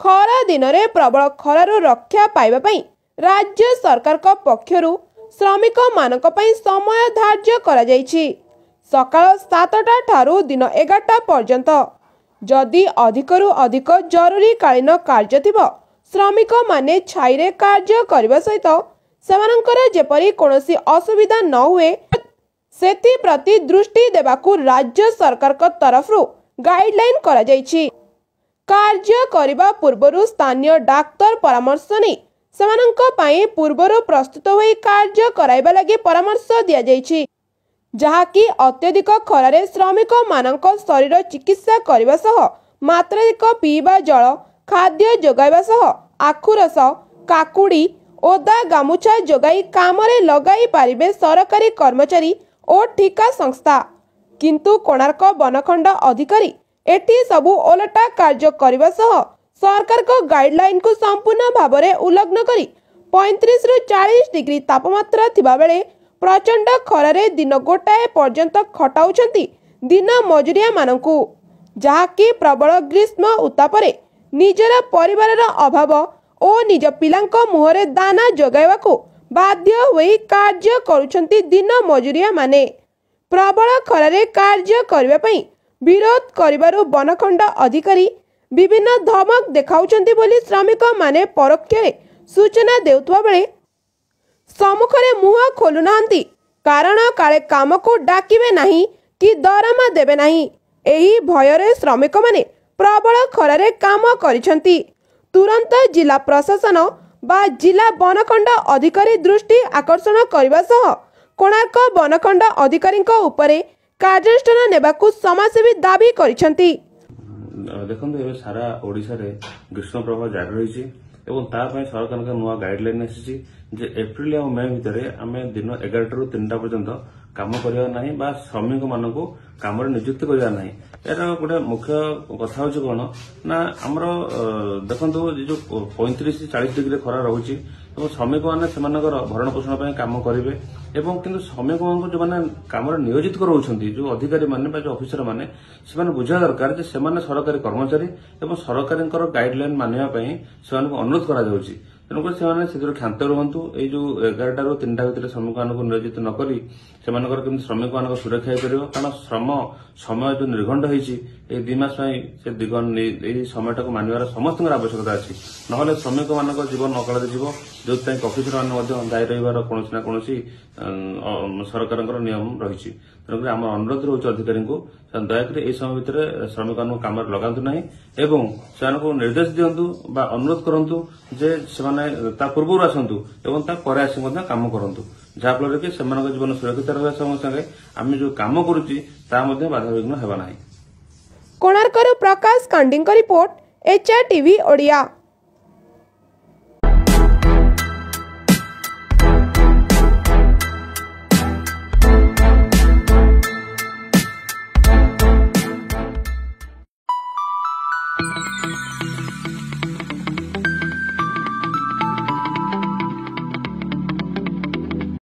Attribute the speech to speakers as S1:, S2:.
S1: खरा दिन में प्रबल खरारु रक्षा पाइबा राज्य सरकार पक्षरु श्रमिक मानक पई समय धार्य करा जायछि। सकाळ 7टा ठारू दिन 11टा पर्यंत जदि अधिकरु अधिक जरूरी कालीन कार्य थिबो श्रमिक माने छाईरे कार्य करबा सहित सेमानंकर जेपरि कोनोसी असुविधा न हुए सेति प्रति दृष्टि देबाकू राज्य सरकार को तरफरु गाइडलाइन करा जायछि। कार्य करिबा पूर्वरु स्थानीय डाक्टर परामर्श नै सेमानंक पई पूर्वरु प्रस्तुत होई कार्य कराइबा लागि परामर्श दिया जायछि, जहाँकि अत्यधिक खरारे श्रमिक मानक शरीर चिकित्सा करबा सह मात्राधिक पीवा जल खाद्य जोगाइबा सह आखु रस काकुड़ी ओदा गामुछा जोगाई कामरे लगाई पारिबे सरकारी कर्मचारी और ठिका संस्था। किंतु कोणार्क बनखंड अधिकारी एटी सबु ओलटा कार्य करबा सह सरकार को गाइडलाइन को संपूर्ण भावरे उल्लंघन करी 35 रु 40 डिग्री तापमात्रा थिबा बेले प्रचंड खरारे दिन गोटाए पर्यंत खटाउछंती दिन मजुरिया मानकू, जहाँकि प्रबल ग्रीष्म उत्तापरे निजर परिवारर अभाव और निज पिलांक मुहरे दाना जोगाइबाकू बाध्य होई कार्य करुछंती दिन मजुरिया माने। प्रबल खरारे कार्य करबा पई विरोध करिबारु बनखंड अधिकारी विभिन्न धमक देखाउछंती बोली श्रमिक माने परोक्षरे सूचना देउथवा बेले सम्मुखरे मुह खोलु नांती, कारण काले काम को डाकिबे नाही कि दरमा देबे नाही। एही भयरे श्रमिक माने प्रबल खरारे काम करिछंती। तुरंत जिला प्रशासन बा जिला बनखंड अधिकारी दृष्टि आकर्षण करबा सह कोणार्क बनखंड अधिकारी उपरे कार्यानुष्ठान नेबाकू समाजसेवी दाबी करिछंती।
S2: देखो ये सारा ओडिशा रे ग्रीष्म प्रभाव जारी रही एवं तापाई सरकार का नुआ गाइडलाइन आसी जे एप्रिल और मे भितर आमे दिन 11 रु 3टा पर्यंत काम करिया नाही बा श्रमिक मानकू काम नियुक्त करिया नाही। यार गोटे मुख्य कथा हूँ कौन ना आमर देखो जो 35 40 डिग्री खरा रोचे श्रमिक मैंने भरण पोषण काम करेंगे एवं किंतु श्रमिक मान जो मैंने कम नियोजित कराउछंती जो अधिकारी माने जो ऑफिसर माने से बुझा दरकार जे सेमाने सरकारी कर्मचारी एवं सरकारी गाइडलाइन मानिबा पई सेमानकु अनुरोध करा जाउछि। तेणुकर से क्षांत रुहतु ये जो 11टा रु 3टा भितर श्रमिक मानक नियोजित नकरी से श्रमिक मान सुरक्षा हो कारण श्रम समय जो निर्घंट होती 2 मास से समयटा को मानवर समस्त आवश्यकता अच्छी ना श्रमिक मान जीवन अकाल जीव जो ऑफिसर मान दायी रही कौन ना कौन सरकार नियम रही। तेणुक आम अनुरोध रोचे अधिकारी को दयाकोरी यह समय भितर श्रमिक मान कम लगातु ना से निर्देश दिंतु अनुरोध करूँ जे से पूर्व आसतु एवं पर आसी कम करूँ जहाँफल कि जीवन सुरक्षित रहा संगे आम जो कम करुच्ची बाधाविघ्न हेबा नाही।
S1: Konark Prakash Kandi report HR TV Odia.